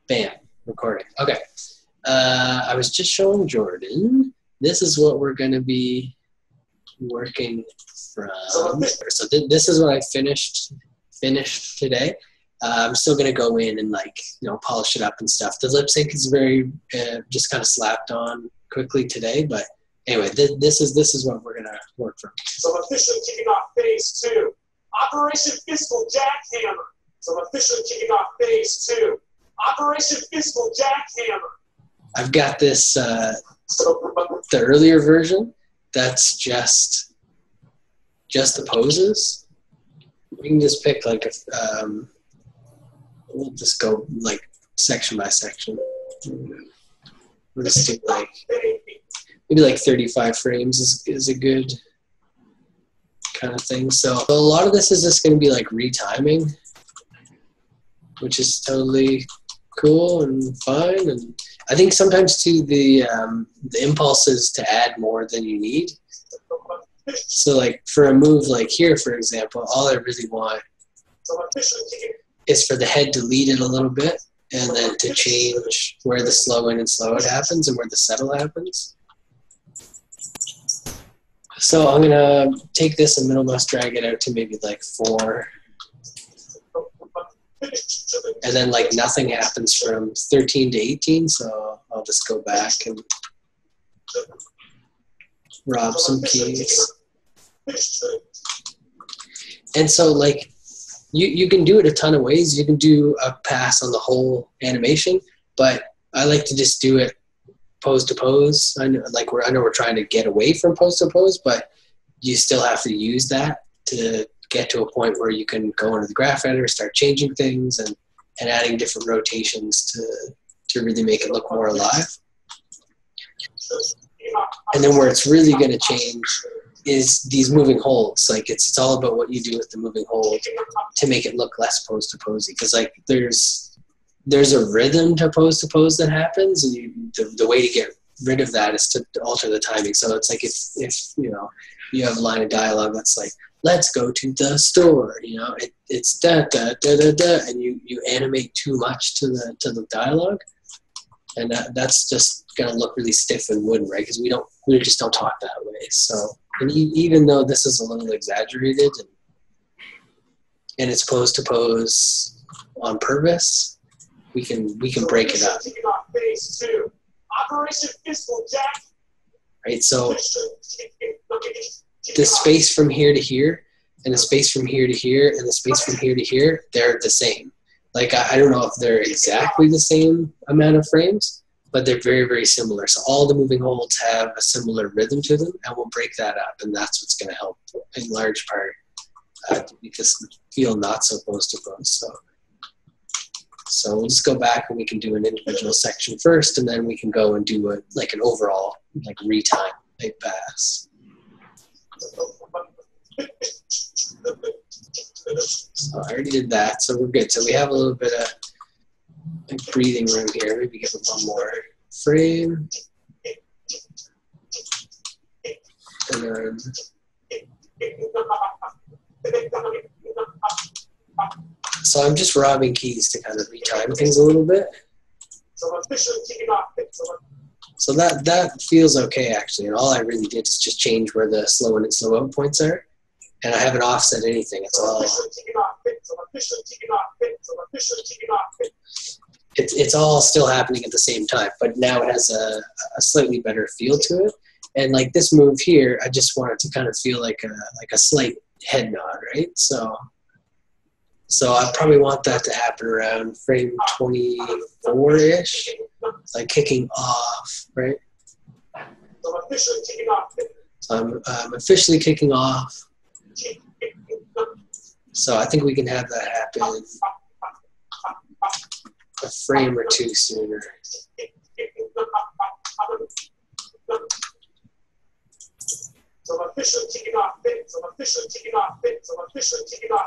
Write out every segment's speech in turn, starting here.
Bam, recording. Okay. I was just showing Jordan. This is what we're going to be working from. So this is what I finished today. I'm still going to go in and polish it up and stuff. The lip sync is very just kind of slapped on quickly today, but anyway, this is what we're going to work from. So officially kicking off phase 2. Operation Fiscal Jackhammer. So officially kicking off phase 2. Operation Fiscal Jackhammer. I've got this, the earlier version, that's just the poses. We can just pick we'll just go section by section. We'll just do maybe 35 frames is a good kind of thing. So a lot of this is just going to be retiming, which is totally cool and fine. And I think sometimes too the impulse is to add more than you need. So for a move like here, for example, all I really want is for the head to lead it a little bit and then to change where the slow in and slow out happens and where the settle happens. So I'm gonna take this and middle mouse drag it out to maybe 4. And then nothing happens from 13 to 18, so I'll just go back and rob some keys. And so you can do it a ton of ways. You can do a pass on the whole animation, but I like to just do it pose to pose. I know we're trying to get away from pose to pose, but you still have to use that to get to a point where you can go into the graph editor, start changing things and adding different rotations to really make it look more alive. And then where it's really going to change is these moving holds. It's all about what you do with the moving hold to make it look less pose to posy. Because there's a rhythm to pose that happens, and the way to get rid of that is to alter the timing. So it's if you have a line of dialogue that's let's go to the store, it's da da da da da, and you animate too much to the dialogue, and that's just gonna look really stiff and wooden, right? Because we just don't talk that way. So, and even though this is a little exaggerated and it's pose to pose on purpose, we can break it up. Phase 2. Operation Fiscal Jack. Right. So the space from here to here, and the space from here to here, and the space from here to here, they're the same. I don't know if they're exactly the same amount of frames, but they're very, very similar. So all the moving holds have a similar rhythm to them, and we'll break that up, and that's what's going to help in large part to make this feel not so pose to pose. So we'll just go back and we can do an individual section first, and then we can go and do an overall retime type pass. So I already did that, so we're good. So we have a little bit of breathing room here. Maybe give it one more frame. And then so I'm just robbing keys to kind of retime things a little bit. So that feels okay actually, and all I really did is just change where the slow in and slow out points are, and I haven't offset anything. It's all it's all still happening at the same time, but now it has a slightly better feel to it. And this move here, I just want it to kind of feel like a slight head nod, right? So I probably want that to happen around frame 24-ish, kicking off, right? So I'm officially kicking off. So I think we can have that happen a frame or two sooner.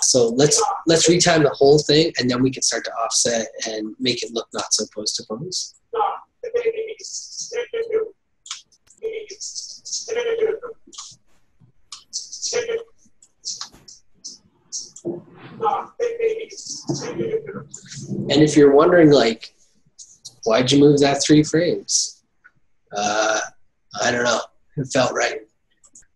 So let's retime the whole thing, and then we can start to offset and make it look not so pose to pose. And if you're wondering, like, why'd you move that 3 frames? I don't know. It felt right.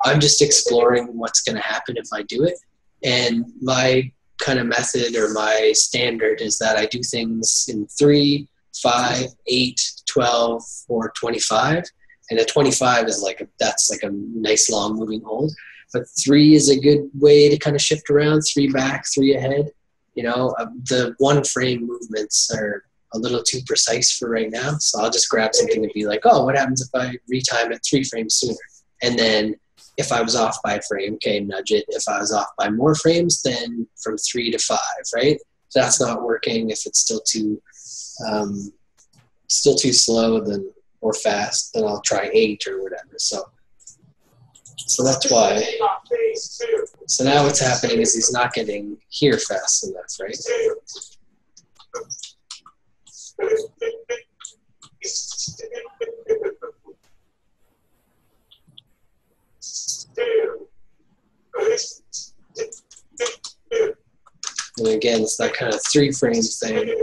I'm just exploring what's going to happen if I do it. And my kind of method or my standard is that I do things in 3, 5, 8, 12, or 25. And a 25 is that's like a nice long moving hold. But 3 is a good way to kind of shift around, 3 back, 3 ahead. You know, the 1 frame movements are a little too precise for right now. So I'll just grab something and be like, oh, what happens if I retime it 3 frames sooner? And then if I was off by a frame, okay, nudge it. If I was off by more frames, then from 3 to 5, right? If that's not working, if it's still too slow or fast, then I'll try 8 or whatever. So that's why. So now what's happening is he's not getting here fast enough, right? And again, it's that kind of 3 frame thing.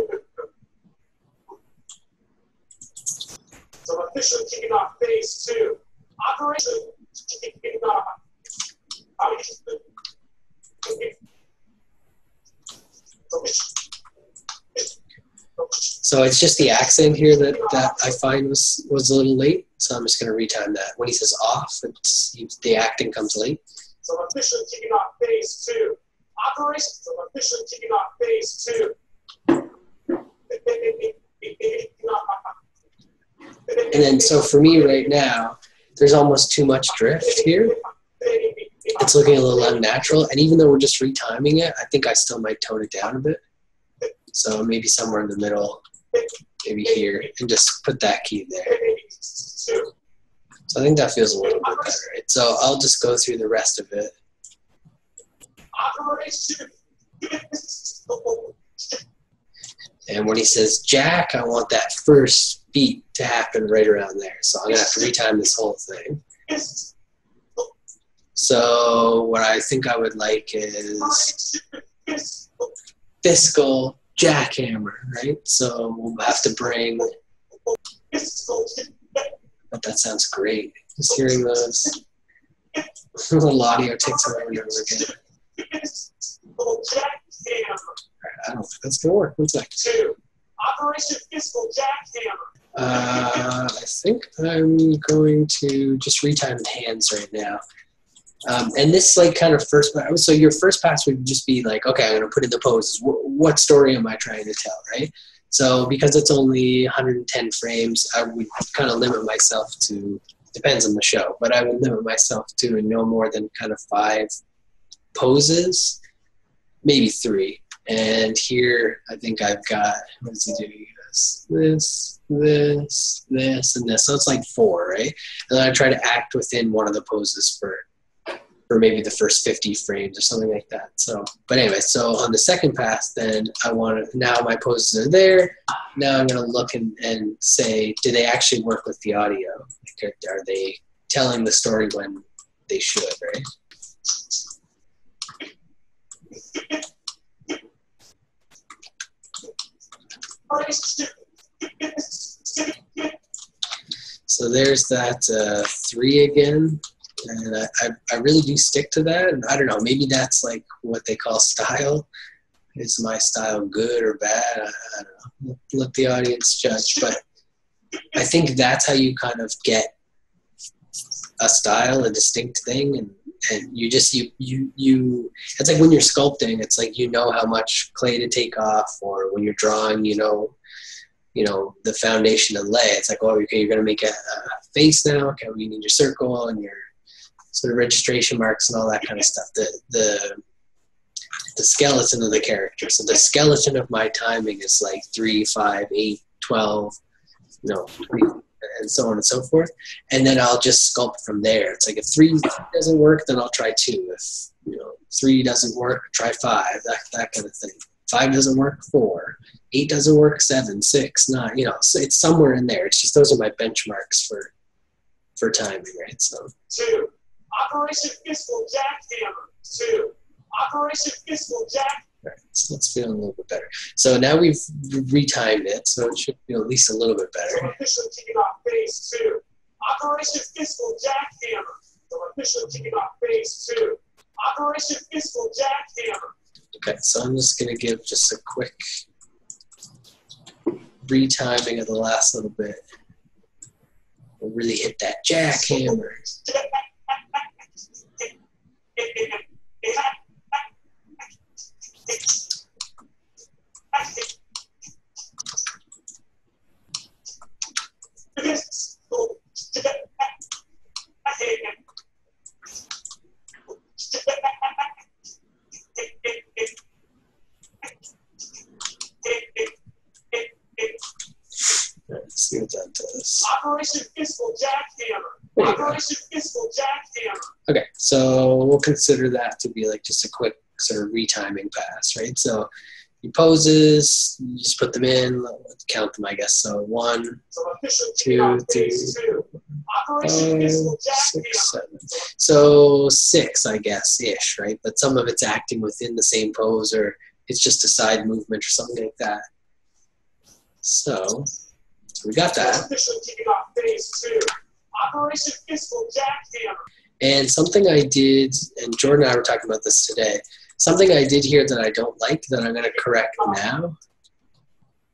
So officially kicking off phase 2. Operation kicking off. So it's just the accent here that I find was a little late. So I'm just going to retime that. When he says off, the acting comes late. So officially kicking off phase 2. Operation. So officially kicking off phase 2. And then so for me right now, there's almost too much drift here. It's looking a little unnatural. And even though we're just retiming it, I think I still might tone it down a bit. So maybe somewhere in the middle, maybe here, and just put that key there. So I think that feels a little bit better, right? So I'll just go through the rest of it. And when he says Jack, I want that first beat to happen right around there. So I'm going to have to retime this whole thing. So what I think I would like is fiscal jackhammer, right? So we'll have to bring, but that sounds great. Just hearing those little audio ticks over and over again. I don't think that's going to work. One sec. Operation Fiscal Jackhammer. I think I'm going to just retime the hands right now. And this kind of first, so your first pass would just be like, okay, I'm going to put in the poses. What story am I trying to tell, right? So because it's only 110 frames, I would kind of limit myself to, depends on the show, but I would limit myself to no more than kind of 5 poses, maybe 3. And here, I think I've got, what is he doing? This, and this. So it's like 4, right? And then I try to act within one of the poses for maybe the first 50 frames or something like that. So, but anyway, so on the second pass, then I want to, now my poses are there. Now I'm going to look and say, do they actually work with the audio? Like, are they telling the story when they should, right? So there's that 3 again. And I really do stick to that. And I don't know, maybe that's like what they call style. Is my style good or bad? I don't know. Let the audience judge. But I think that's how you kind of get a style, a distinct thing. And you just, it's like when you're sculpting, it's like you know how much clay to take off, or when you're drawing, you know the foundation to lay. It's like, oh, okay, you're going to make a face now. Okay, well, you need your circle and your sort of registration marks and all that kind of stuff. The skeleton of the character. So the skeleton of my timing is like 3, 5, 8, 12, 20, and so on and so forth. And then I'll just sculpt from there. It's like if 3 doesn't work, then I'll try 2. If 3 doesn't work, try 5. That kind of thing. 5 doesn't work, 4. 8 doesn't work, 7, 6, 9. So it's somewhere in there. It's just those are my benchmarks for timing, right? So 2. Operation Fiscal Jackhammer. 2. Operation Fiscal All right, so let's feel a little bit better. So now we've retimed it, so it should feel at least a little bit better. So I'm officially kicking off phase 2. Operation Fiscal Jackhammer. So I'm officially kicking off phase 2. Operation Fiscal Jackhammer. Okay, so I'm just going to give just a quick retiming of the last little bit. We'll really hit that jackhammer. Let's see what that does. Operation Fiscal Jackhammer. Operation Fiscal Jackhammer. Okay, so we'll consider that to be like just a quick sort of retiming pass, right? So he poses, you just put them in, count them, I guess. So 1, 2, 3, 4, 5, 6, 7. So 6, I guess, ish, right? But some of it's acting within the same pose, or it's just a side movement or something like that. So we got that. Operation Fiscal Jackhammer. And something I did, and Jordan and I were talking about this today, something I did here that I don't like that I'm going to correct now.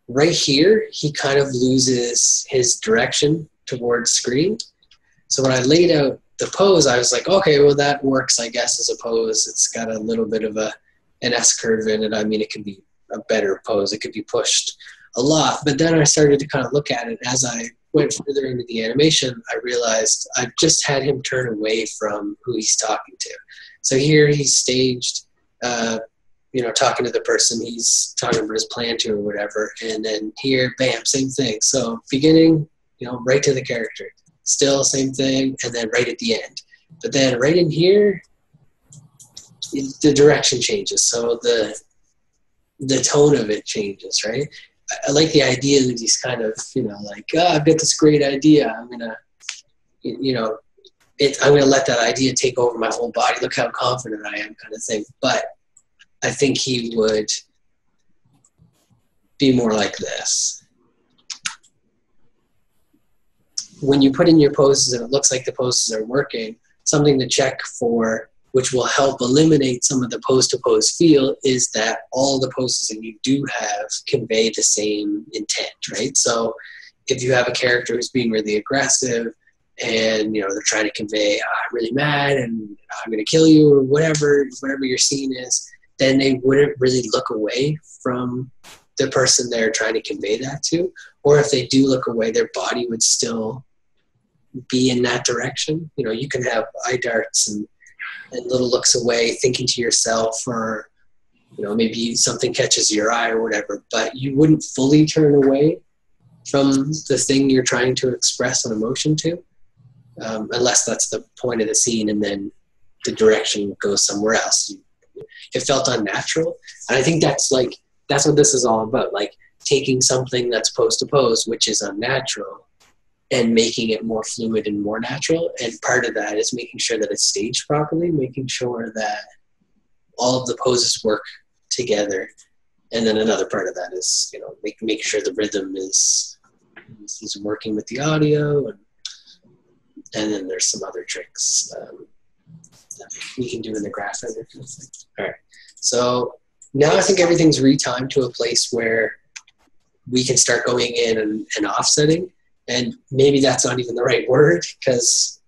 Right here, he kind of loses his direction towards screen. So when I laid out the pose, I was like, okay, well, that works, I guess, as a pose. It's got a little bit of an S-curve in it. I mean, it can be a better pose. It could be pushed a lot. But then I started to kind of look at it. As I went further into the animation, I realized I've just had him turn away from who he's talking to. So here he's staged, talking to the person he's talking about his plan to or whatever. And then here, bam, same thing. So beginning, right to the character. Still same thing, and then right at the end. But then right in here, the direction changes. So the tone of it changes, right? I like the idea that he's kind of, I've got this great idea. I'm gonna let that idea take over my whole body. Look how confident I am, kind of thing. But I think he would be more like this. When you put in your poses and it looks like the poses are working, something to check for, which will help eliminate some of the pose-to-pose feel, is that all the poses that you do have convey the same intent, right? So if you have a character who's being really aggressive and, they're trying to convey, I'm really mad and I'm going to kill you or whatever your scene is, then they wouldn't really look away from the person they're trying to convey that to. Or if they do look away, their body would still be in that direction. You can have eye darts and little looks away, thinking to yourself, or maybe something catches your eye or whatever, but you wouldn't fully turn away from the thing you're trying to express an emotion to, unless that's the point of the scene, and then the direction goes somewhere else. It felt unnatural, and I think that's what this is all about, like taking something that's pose to pose, which is unnatural, and making it more fluid and more natural. And part of that is making sure that it's staged properly, making sure that all of the poses work together. And then another part of that is, making sure the rhythm is working with the audio. And then there's some other tricks that we can do in the graph editor. All right. So now I think everything's retimed to a place where we can start going in and offsetting. And maybe that's not even the right word, because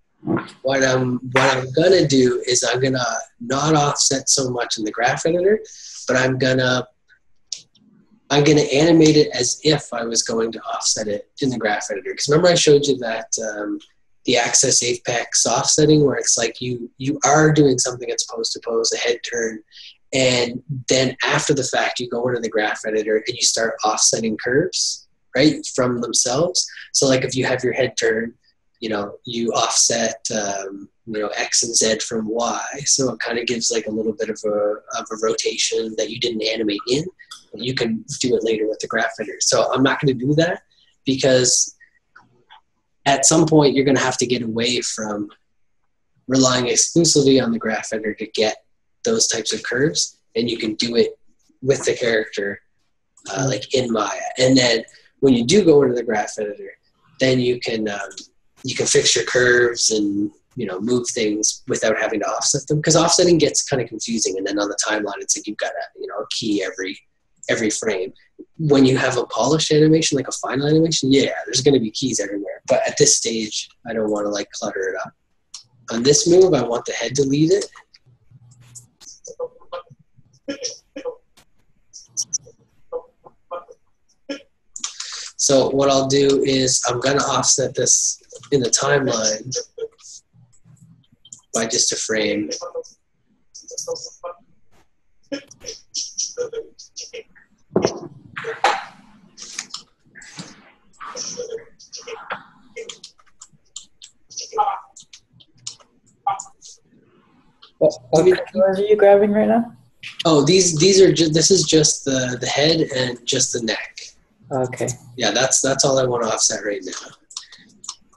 what I'm gonna do is I'm gonna not offset so much in the graph editor, but I'm gonna animate it as if I was going to offset it in the graph editor. Because remember I showed you that the axis apex offsetting, where it's like you are doing something that's pose to pose, a head turn, and then after the fact you go into the graph editor and you start offsetting curves, right, from themselves. So like if you have your head turn, you offset X and Z from Y, so it kind of gives like a little bit of a rotation that you didn't animate in. You can do it later with the graph editor. So I'm not going to do that, because at some point you're going to have to get away from relying exclusively on the graph editor to get those types of curves, and you can do it with the character, like in Maya. And then when you do go into the graph editor, then you can fix your curves and move things without having to offset them, because offsetting gets kind of confusing. And then on the timeline, it's like you've got a key every frame. When you have a polished animation, like a final animation, yeah, there's going to be keys everywhere. But at this stage, I don't want to like clutter it up. On this move, I want the head deleted. So what I'll do is I'm going to offset this in the timeline by just a frame. What are you grabbing right now? Oh, these are this is just the head and just the neck. Okay. Yeah, that's all I want to offset right now.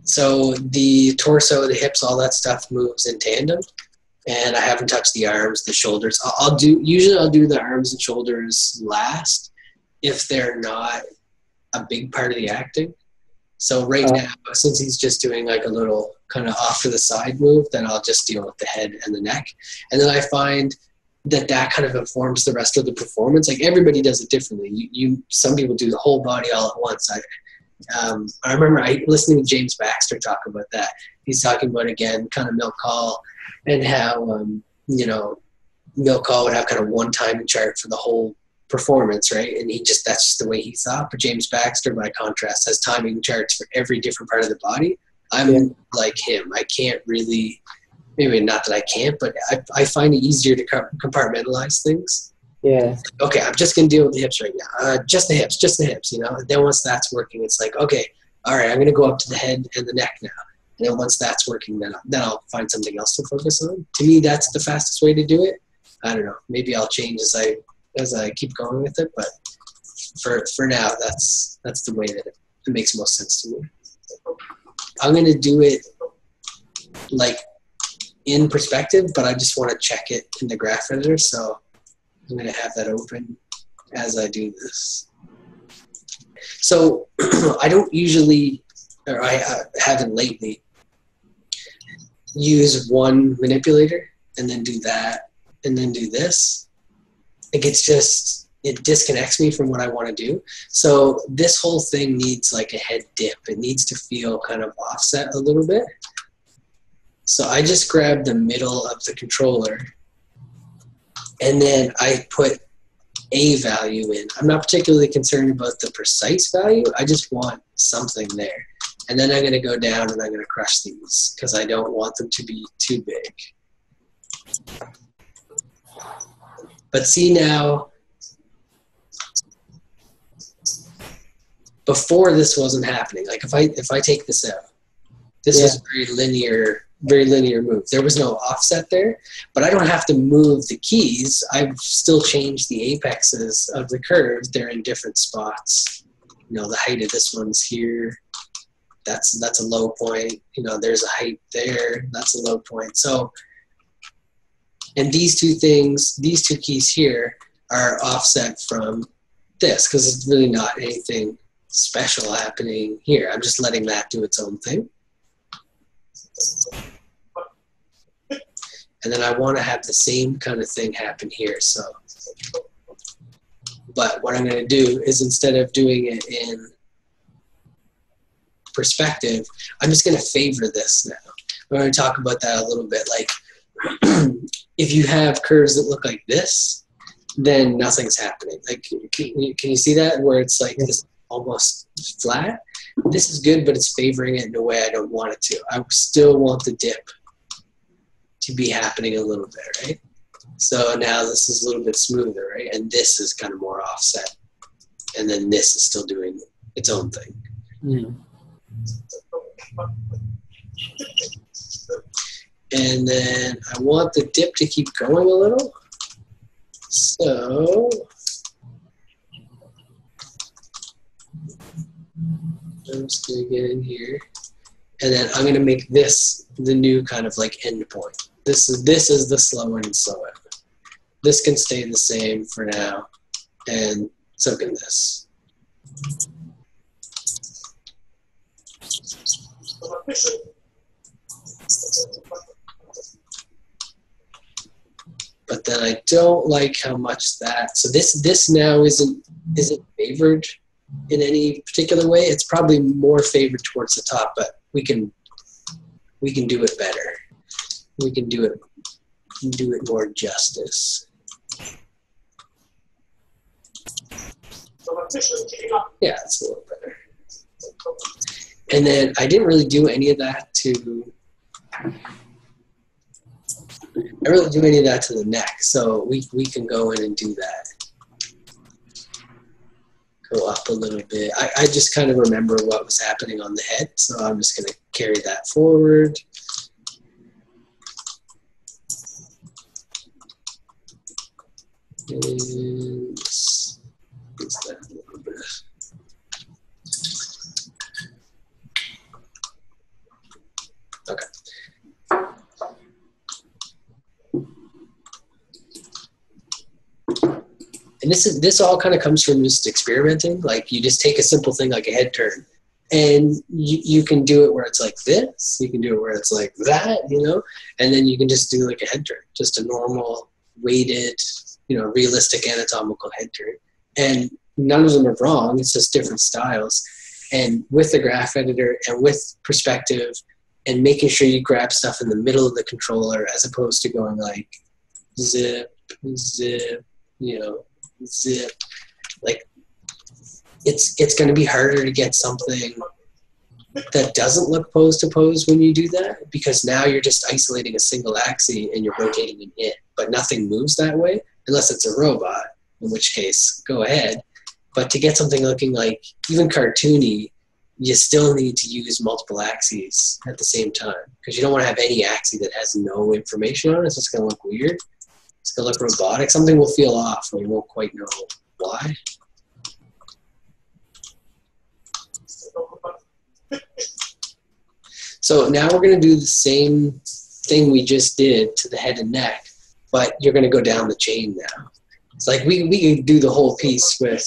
So the torso, the hips, all that stuff moves in tandem, and I haven't touched the arms, the shoulders. Usually I'll do the arms and shoulders last if they're not a big part of the acting. So right now, since he's just doing like a little kind of off to the side move, then I'll just deal with the head and the neck. And then I find that kind of informs the rest of the performance. Like everybody does it differently. Some people do the whole body all at once. I remember listening to James Baxter talk about that. He's talking about, again, kind of Milk Hall and how, Milk Hall would have kind of one timing chart for the whole performance, right? And that's just the way he thought. But James Baxter, by contrast, has timing charts for every different part of the body. I'm like him. I can't really, maybe not that I can't, but I find it easier to compartmentalize things. Yeah. Okay, I'm just going to deal with the hips right now. Just the hips, Then once that's working, it's like, okay, all right, I'm going to go up to the head and the neck now. And then once that's working, then I'll find something else to focus on. To me, that's the fastest way to do it. I don't know. Maybe I'll change as I keep going with it, but for now, that's the way that it makes most sense to me. I'm going to do it like in perspective, but I just want to check it in the graph editor, so I'm going to have that open as I do this. So I don't usually, or I haven't lately, use one manipulator and then do that and then do this. Like it disconnects me from what I want to do. So this whole thing needs like a head dip. It needs to feel kind of offset a little bit. So I just grab the middle of the controller and then I put a value in. I'm not particularly concerned about the precise value. I just want something there. And then I'm going to go down and I'm going to crush these because I don't want them to be too big. But see now, before this wasn't happening. Like if I take this out, this was a very linear move. There was no offset there, but I don't have to move the keys. I've still changed the apexes of the curve. They're in different spots. The height of this one's here. That's a low point. There's a height there. That's a low point. So, and these two keys here are offset from this because it's really not anything special happening here. I'm just letting that do its own thing. And then I want to have the same kind of thing happen here. So, but what I'm going to do is instead of doing it in perspective, I'm just going to favor this now. We're going to talk about that a little bit. Like, if you have curves that look like this, then nothing's happening. Like, can you see that where it's like this almost flat? This is good, but it's favoring it in a way I don't want it to. I still want the dip to be happening a little bit, right? So now this is a little bit smoother, right? And this is kind of more offset. And then this is still doing its own thing. Mm. And then I want the dip to keep going a little. So I'm just going to get in here. And then I'm going to make this the new kind of like end point. This is the slow in and slow out. This can stay the same for now. And so can this. But then I don't like how much that, so this now isn't favored in any particular way. It's probably more favored towards the top, but we can do it better. We can do it more justice. Yeah, it's a little better. And then I didn't really do any of that to the neck, so we can go in and do that. Go up a little bit. I just kind of remember what was happening on the head, so I'm just going to carry that forward. And let's use that a little bit. Okay. And this all kind of comes from just experimenting. Like you just take a simple thing like a head turn, and you can do it where it's like this. You can do it where it's like that, you know, and then you can just do like a head turn, just a normal weighted, you know, realistic anatomical head turn. And none of them are wrong. It's just different styles. And with the graph editor and with perspective and making sure you grab stuff in the middle of the controller as opposed to going like zip, zip, you know, zip, like it's going to be harder to get something that doesn't look pose to pose when you do that, because now you're just isolating a single axis and you're rotating an it, but nothing moves that way unless it's a robot, in which case go ahead. But to get something looking like even cartoony, you still need to use multiple axes at the same time, because you don't want to have any axis that has no information on it. It's just going to look weird. It's going to look robotic. Something will feel off and you won't quite know why. So now we're going to do the same thing we just did to the head and neck, but you're going to go down the chain now. It's like we could do the whole piece with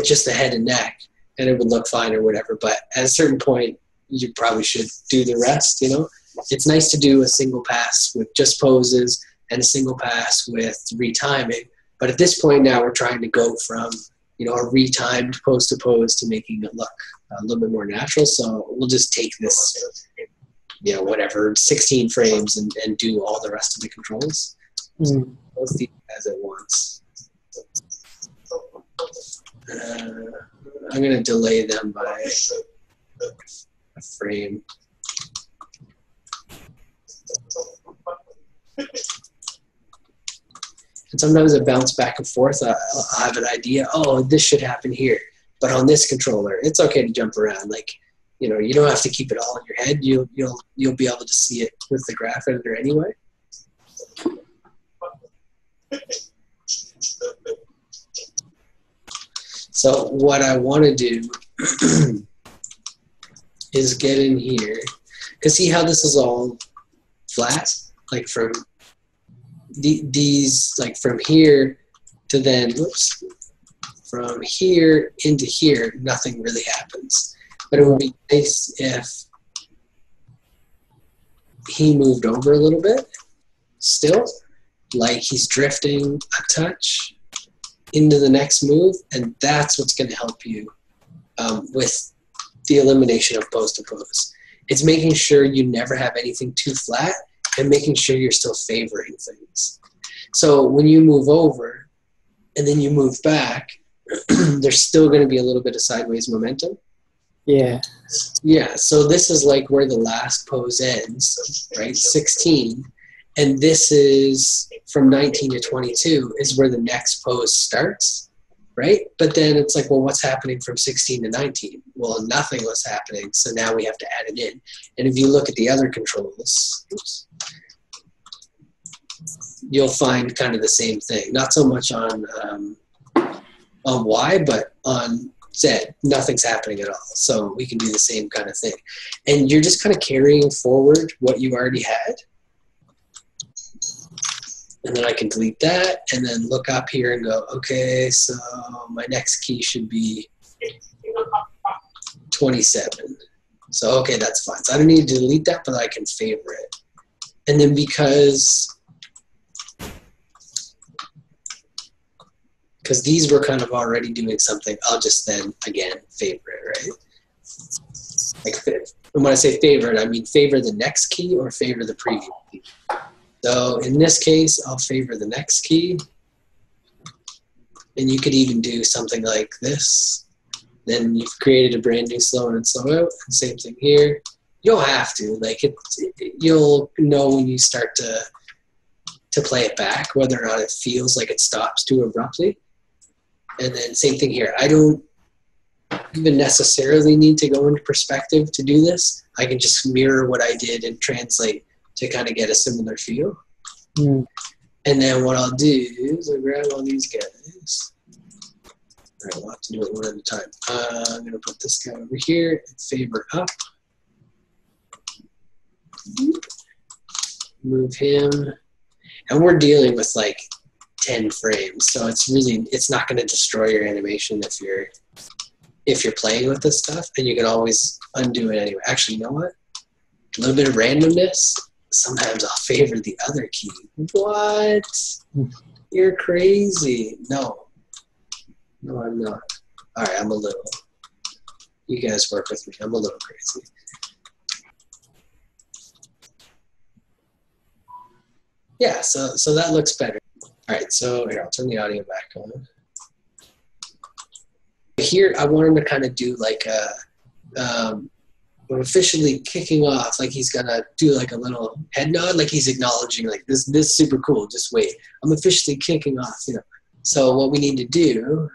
just the head and neck, and it would look fine or whatever. But at a certain point, you probably should do the rest, you know? It's nice to do a single pass with just poses and a single pass with retiming. But at this point now, we're trying to go from, you know, a retimed pose to pose to making it look a little bit more natural. So we'll just take this, you know, whatever, 16 frames and do all the rest of the controls. Both these guys at once. I'm going to delay them by a frame. And sometimes I bounce back and forth. I'll have an idea, oh, this should happen here. But on this controller, it's okay to jump around. Like, you know, you don't have to keep it all in your head. You'll be able to see it with the graph editor anyway. So what I want to do is get in here, because see how this is all flat, like from these, like from here to then, whoops, from here into here, nothing really happens. But it would be nice if he moved over a little bit still, like he's drifting a touch into the next move, and that's what's going to help you with the elimination of pose to pose. It's making sure you never have anything too flat and making sure you're still favoring things. So when you move over and then you move back, there's still going to be a little bit of sideways momentum. Yeah. Yeah, so this is like where the last pose ends, right? 16. And this is from 19 to 22 is where the next pose starts, right? But then it's like, well, what's happening from 16 to 19? Well, nothing was happening, so now we have to add it in. And if you look at the other controls, oops, you'll find kind of the same thing. Not so much on Y, but on Z, nothing's happening at all. So we can do the same kind of thing. And you're just kind of carrying forward what you already had. And then I can delete that and then look up here and go, okay, so my next key should be 27. So, okay, that's fine. So I don't need to delete that, but I can favor it. And then because these were kind of already doing something, I'll just then, again, favor it, right? Like, and when I say favor it, I mean favor the next key or favor the previous key. So in this case, I'll favor the next key. And you could even do something like this. Then you've created a brand new slow in and slow out. And same thing here. You don't have to. Like you'll know when you start to play it back whether or not it feels like it stops too abruptly. And then same thing here. I don't even necessarily need to go into perspective to do this. I can just mirror what I did and translate to kind of get a similar feel. Mm. And then what I'll do is I'll grab all these guys. All right, we'll have to do it one at a time. I'm going to put this guy over here and favor up. Move him. And we're dealing with like 10 frames, so it's not going to destroy your animation if you're playing with this stuff, and you can always undo it anyway. Actually, you know what? A little bit of randomness. Sometimes I'll favor the other key. What? You're crazy. No, I'm not. All right, I'm a little. You guys work with me. I'm a little crazy. Yeah, so that looks better. All right, so here, I'll turn the audio back on. Here, I want him to kind of do like we're officially kicking off, like he's gonna do like a little head nod, like he's acknowledging like this is super cool, just wait. I'm officially kicking off, you know. So what we need to do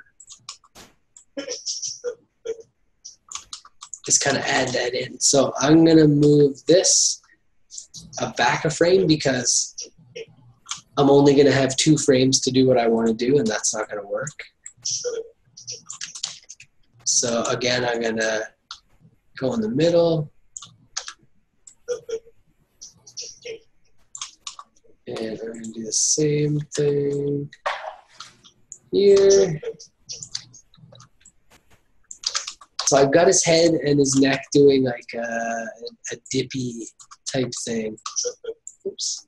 is kind of add that in. So I'm gonna move this back a frame because I'm only gonna have 2 frames to do what I want to do, and that's not gonna work. So again, I'm gonna go in the middle. And I'm gonna do the same thing here. So I've got his head and his neck doing like a dippy type thing. Oops.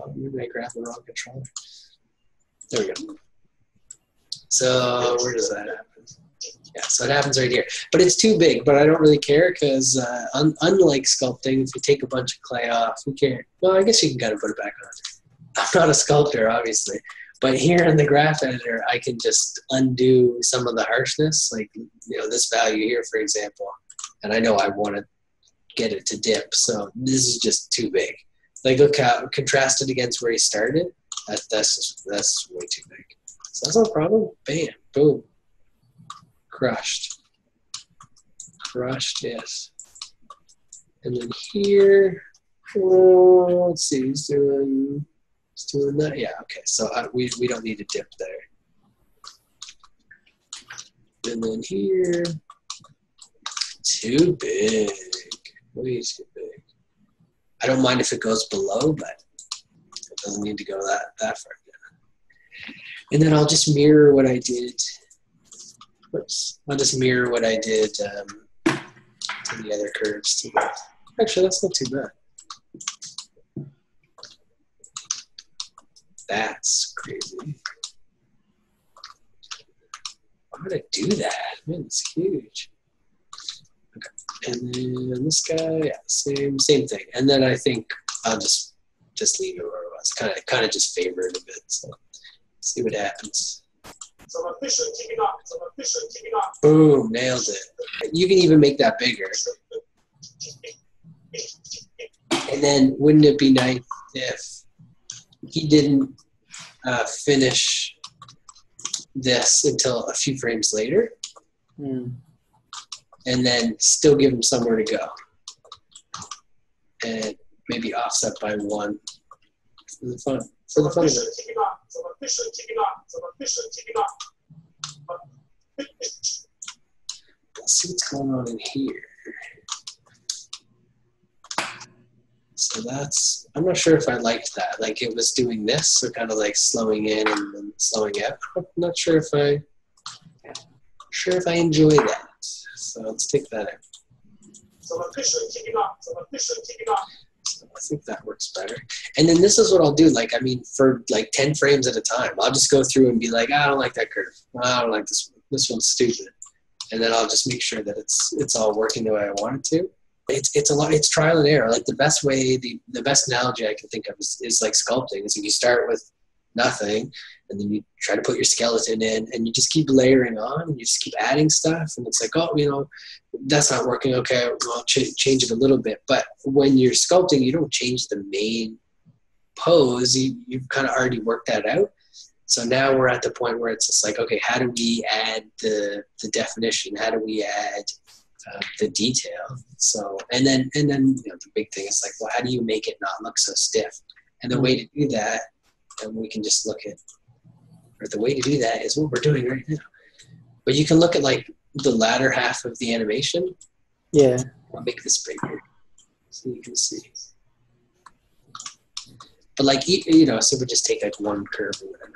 Oh, maybe I grabbed the wrong controller. There we go. So where does that happen? Yeah, so it happens right here. But it's too big, but I don't really care because unlike sculpting, if you take a bunch of clay off, who cares? Well, I guess you can kind of put it back on. I'm not a sculptor, obviously. But here in the graph editor, I can just undo some of the harshness, like this value here, for example. And I know I want to get it to dip, so this is just too big. Like look how contrasted against where he started. That's way too big. So that's no problem. Bam, boom. Crushed, yes. And then here, let's see, he's doing that. Yeah, okay. So we don't need a dip there. And then here, too big, way too big. I don't mind if it goes below, but it doesn't need to go that far down. And then I'll just mirror what I did. Oops. I'll just mirror what I did to the other curves too. Actually, that's not too bad. That's crazy. Why would I do that? Man, it's huge. Okay. And then this guy, yeah, same thing. And then I think I'll just leave it where it was. Kind of just favor it a bit. So see what happens. So I'm officially kicking off. Boom, nailed it. You can even make that bigger. And then wouldn't it be nice if he didn't finish this until a few frames later? Mm. And then still give him somewhere to go. And maybe offset by 1 for the fun. So I'm officially kicking off. Let's see what's going on in here. So that's, I'm not sure if I liked that. Like it was doing this, so kind of like slowing in and then slowing out. I'm not sure if I enjoy that. So let's take that out. So officially kicking off. So I think that works better. And then this is what I'll do. Like, I mean, for like 10 frames at a time, I'll just go through and be like, I don't like that curve. I don't like this one. This one's stupid. And then I'll just make sure that it's all working the way I want it to. It's a lot. It's trial and error. Like the best way, the best analogy I can think of is like sculpting. Is if you start with nothing, and then you try to put your skeleton in, and you just keep layering on, and you just keep adding stuff, and it's like, oh, you know, that's not working. Okay, well, I'll change it a little bit. But when you're sculpting, you don't change the main pose. You've kind of already worked that out. So now we're at the point where it's just like, okay, how do we add the definition? How do we add the detail? So and then you know, the big thing is like, well, how do you make it not look so stiff? And the way to do that, and we can just look at, or the way to do that is what we're doing right now. But you can look at like the latter half of the animation. Yeah. I'll make this bigger so you can see. But like, you know, so we just take like one curve or whatever.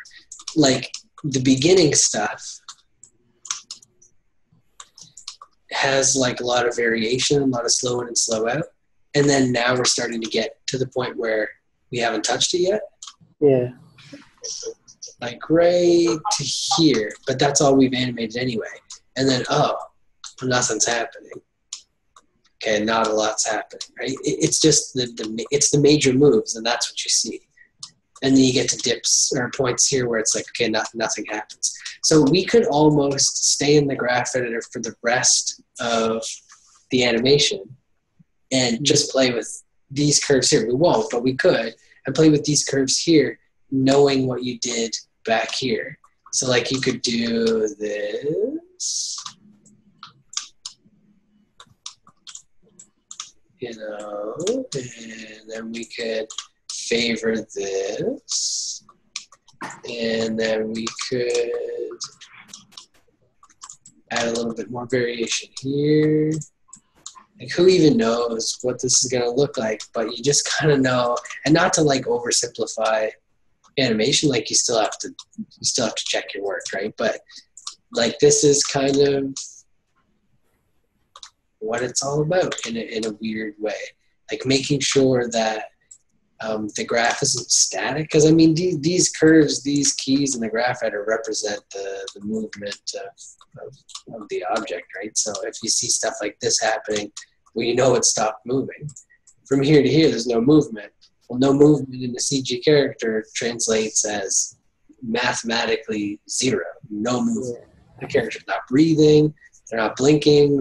Like the beginning stuff has like a lot of variation, a lot of slow in and slow out. And then now we're starting to get to the point where we haven't touched it yet. Yeah. Like right to here, but that's all we've animated anyway. And then, oh, nothing's happening. Okay, not a lot's happening, right? It's just it's the major moves, and that's what you see. And then you get to dips or points here where it's like, okay, nothing happens. So we could almost stay in the graph editor for the rest of the animation and just play with these curves here. We won't, but we could, and play with these curves here, knowing what you did back here. So like you could do this, you know, and then we could favor this, and then we could add a little bit more variation here. Like who even knows what this is going to look like, but you just kind of know, and not to like oversimplify animation, like you still have to check your work, right? But like this is kind of what it's all about in a weird way, like making sure that the graph isn't static, because I mean these curves, these keys in the graph editor represent the movement of the object, right? So if you see stuff like this happening, well, you know it stopped moving. From here to here, there's no movement. Well, no movement in a CG character translates as mathematically zero, no movement. The character's not breathing, they're not blinking,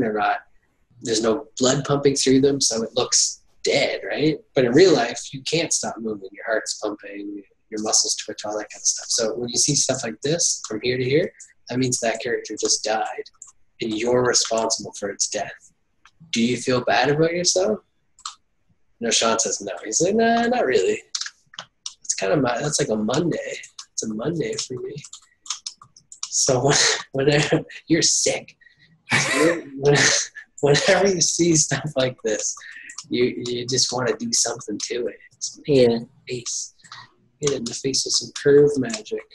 there's no blood pumping through them, so it looks dead, right? But in real life, you can't stop moving. Your heart's pumping, your muscles twitch, all that kind of stuff. So when you see stuff like this from here to here, that means that character just died, and you're responsible for its death. Do you feel bad about yourself? No, Sean says no. He's like, nah, not really. That's like a Monday. It's a Monday for me. So whenever you're sick, whenever you see stuff like this, you just want to do something to it. Hit it in the face with some curve magic.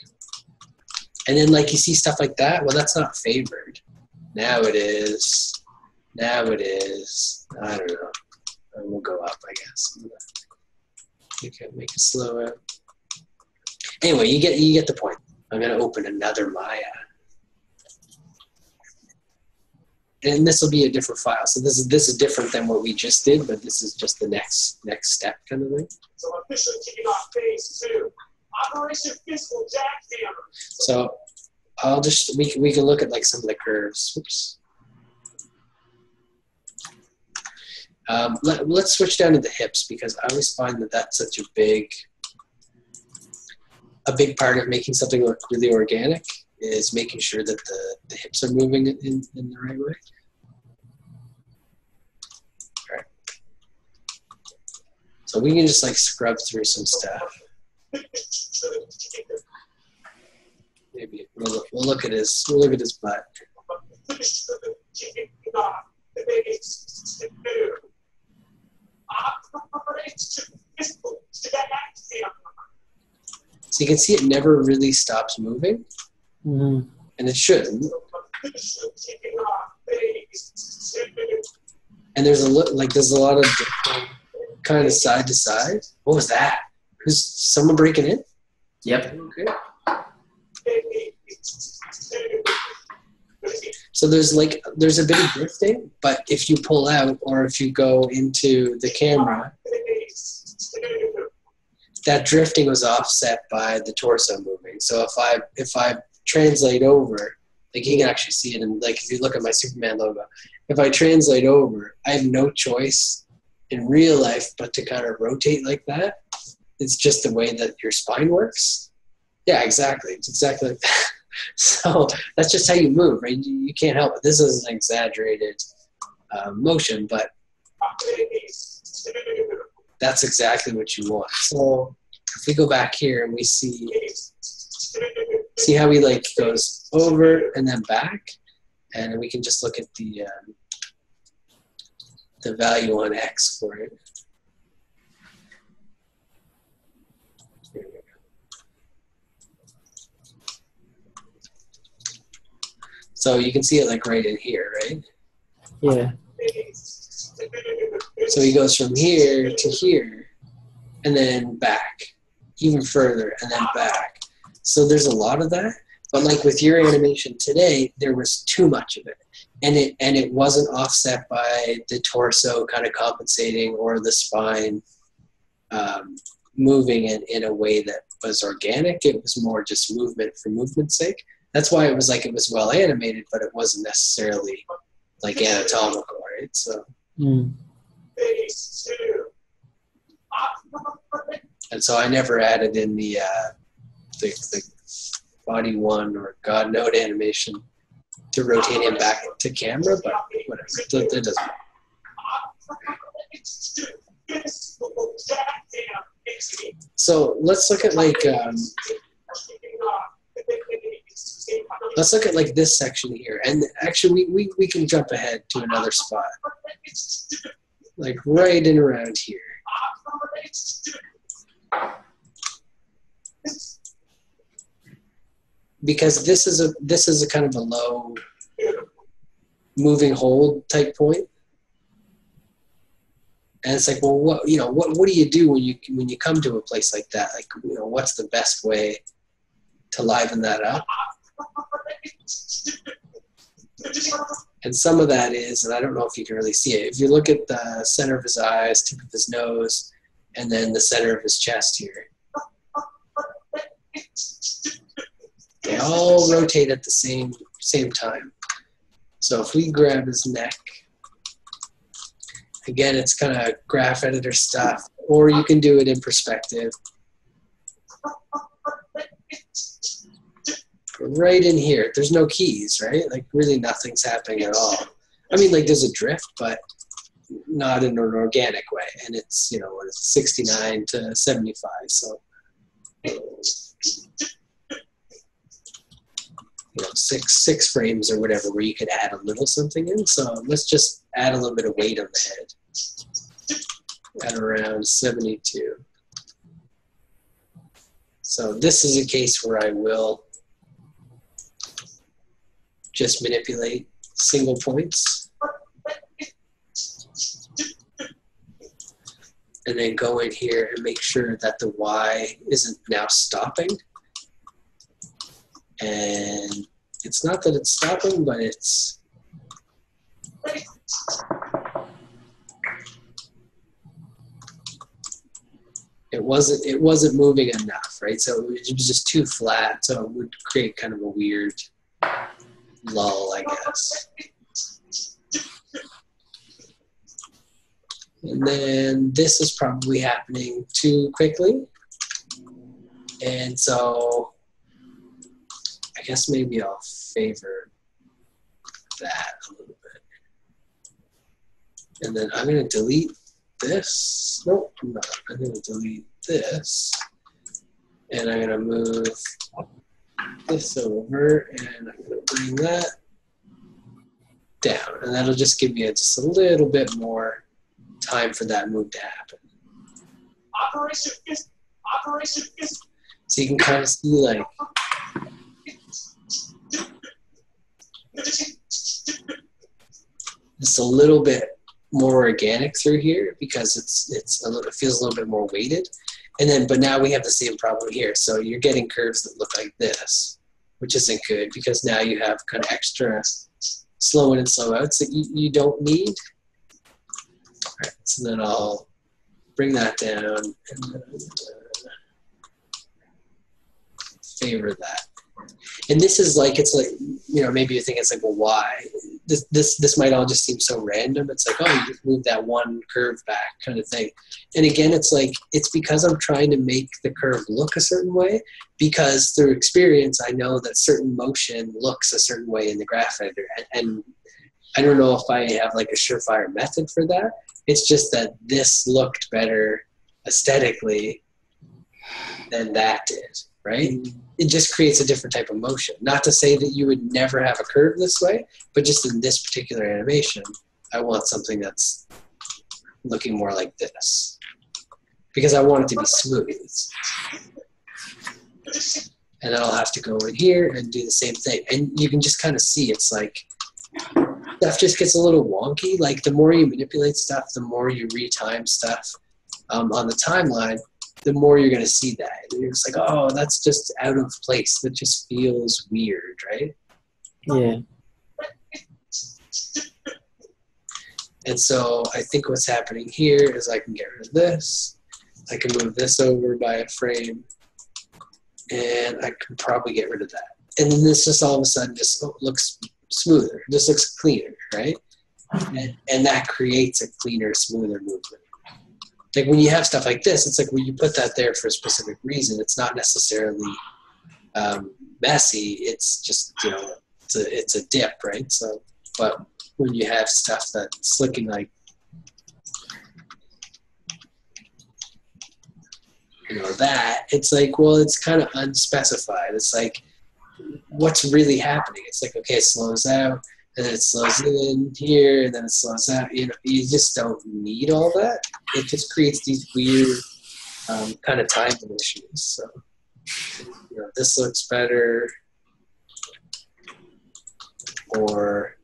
And then like you see stuff like that, well, that's not favored. Now it is. I don't know. We'll go up, I guess. Make it slow out. Anyway, you get the point. I'm gonna open another Maya. And this will be a different file. So this is different than what we just did, but this is just the next step kind of thing. So officially kicking off phase 2. Operation Fiscal Jackhammer. So I'll just we can look at like some of the curves. Oops. Let's switch down to the hips, because I always find that that's such a big part of making something look really organic is making sure that the hips are moving in the right way. All right. So we can just like scrub through some stuff. Maybe we'll look at his butt. So you can see it never really stops moving, Mm-hmm. and it shouldn't. Official kicking off phase 2. And there's a lot of different kind of side to side. What was that? Who's someone breaking in? Yep. Okay. Phase 2. So there's a bit of drifting, but if you pull out or if you go into the camera, Phase 2. that drifting was offset by the torso moving. So if I translate over, like you can actually see it in, like if you look at my Superman logo, if I translate over, I have no choice in real life but to kind of rotate like that. It's just the way that your spine works. Yeah, exactly. It's exactly like that. So that's just how you move, right? You can't help it. This is an exaggerated motion, but Phase 2. that's exactly what you want. So if we go back here and we see how he like goes over and then back, and we can just look at the value on X for it. So you can see it like right in here, right? Yeah. So he goes from here to here, and then back, even further, and then back. So there's a lot of that. But like with your animation today, there was too much of it. And it wasn't offset by the torso kind of compensating or the spine moving in a way that was organic. It was more just movement for movement's sake. That's why it was well animated, but it wasn't necessarily like anatomical, right? So. Mm. Phase 2. And so I never added in the body one or God node animation to rotate him back to camera, but whatever. It doesn't matter. So let's look at this section here, and actually we can jump ahead to another spot, like right in around here. Because this is a kind of a low moving hold type point. And it's like, well, what do you do when you come to a place like that? Like, what's the best way to liven that up? And some of that is, and I don't know if you can really see it, if you look at the center of his eyes, tip of his nose, and then the center of his chest here, they all rotate at the same time. So if we grab his neck, again, it's kind of graph editor stuff, or you can do it in perspective. Right in here, there's no keys, right? Like really nothing's happening at all. I mean, like there's a drift, but not in an organic way. And it's, it's 69 to 75. So, six frames or whatever where you could add a little something in. So let's just add a little bit of weight on the head at around 72. So this is a case where I will just manipulate single points and then go in here and make sure that the Y isn't now stopping. And it's not that it's stopping, but it wasn't moving enough, right? So it was just too flat, so it would create kind of a weird lull, I guess. And then this is probably happening too quickly. And so I guess maybe I'll favor that a little bit. And then I'm going to delete this. Nope, I'm not. I'm going to delete this. And I'm going to move this over, and I'm going to bring that down. And that'll just give you just a little bit more time for that move to happen. Operation Fist. So you can kind of see like it's a little bit more organic through here because it feels a little bit more weighted. And then, but now we have the same problem here. So you're getting curves that look like this, which isn't good because now you have kind of extra slow in and slow outs that you don't need. All right, so then I'll bring that down and favor that. And this is like, it's like, you know, maybe you think it's like, well, why? This might all just seem so random. It's like, oh, you just move that one curve back kind of thing. And again, it's like, it's because I'm trying to make the curve look a certain way, because through experience, I know that certain motion looks a certain way in the graph editor. And I don't know if I have like a surefire method for that. It's just that this looked better aesthetically than that did, right? It just creates a different type of motion. Not to say that you would never have a curve this way, but just in this particular animation, I want something that's looking more like this. Because I want it to be smooth. And then I'll have to go in here and do the same thing. And you can just kind of see it's like, stuff just gets a little wonky. Like the more you manipulate stuff, the more you retime stuff on the timeline, the more you're going to see that. And you're just like, oh, that's just out of place. That just feels weird, right? Yeah. And so I think what's happening here is I can get rid of this. I can move this over by a frame. And I can probably get rid of that. And then this just all of a sudden just looks smoother. Just looks cleaner, right? And that creates a cleaner, smoother movement. Like when you have stuff like this, it's like when you put that there for a specific reason. It's not necessarily messy. It's just, you know, it's a dip, right? So, but when you have stuff that's looking like, you know, that, it's like, well, it's kind of unspecified. It's like, what's really happening? It's like, okay, it slows out, and then it slows in here, and then it slows out. You know, you just don't need all that. It just creates these weird kind of timing issues. So, you know, this looks better, or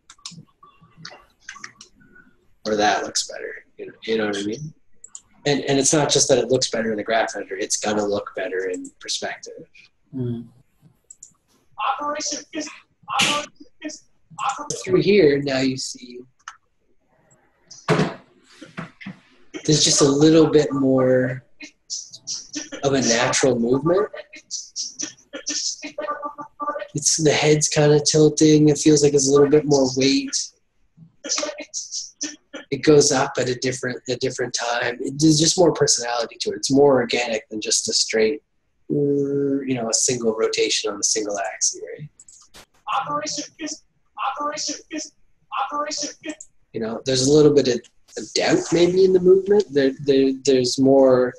that looks better. You know what I mean? And it's not just that it looks better in the graph editor; it's gonna look better in perspective. Mm. Through here, now you see there's just a little bit more of a natural movement. It's the head's kind of tilting. It feels like there's a little bit more weight. It goes up at a different time. There's just more personality to it. It's more organic than just a straight, you know, a single rotation on a single axis, right? You know, there's a little bit of doubt maybe in the movement. There's more.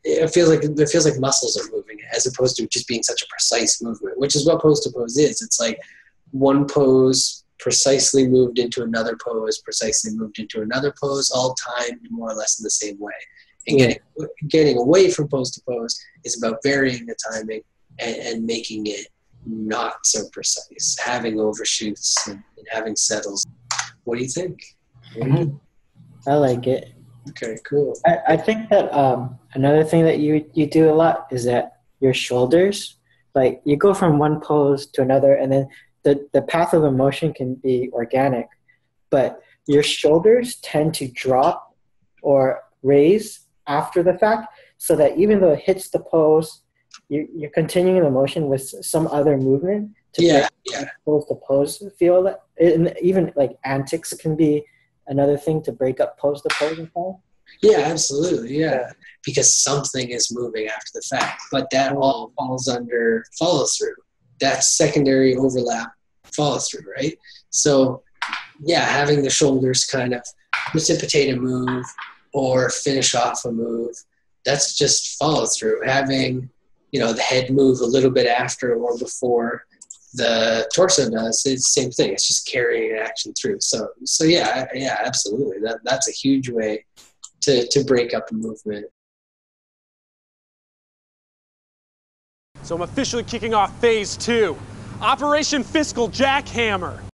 It feels like muscles are moving as opposed to just being such a precise movement, which is what pose to pose is. It's like one pose precisely moved into another pose, precisely moved into another pose, all timed more or less in the same way. And getting away from pose to pose is about varying the timing and making it not so precise, having overshoots and having settles. What do you think? Mm-hmm. I like it. Okay, cool. I think that another thing that you do a lot is that your shoulders, like you go from one pose to another, and then the path of the motion can be organic, but your shoulders tend to drop or raise after the fact, so that even though it hits the pose, you're continuing the motion with some other movement to break pose to pose feel. And even like antics can be another thing to break up pose to pose and time. Yeah, absolutely. Yeah, because something is moving after the fact, but that all falls under follow through. That's secondary overlap follow through, right? So, yeah, having the shoulders kind of precipitate a move or finish off a move, that's just follow through. Having, you know, the head move a little bit after or before the torso does, it's the same thing. It's just carrying an action through. So yeah, absolutely. That's a huge way to break up a movement So I'm officially kicking off phase 2. Operation Fiscal Jackhammer.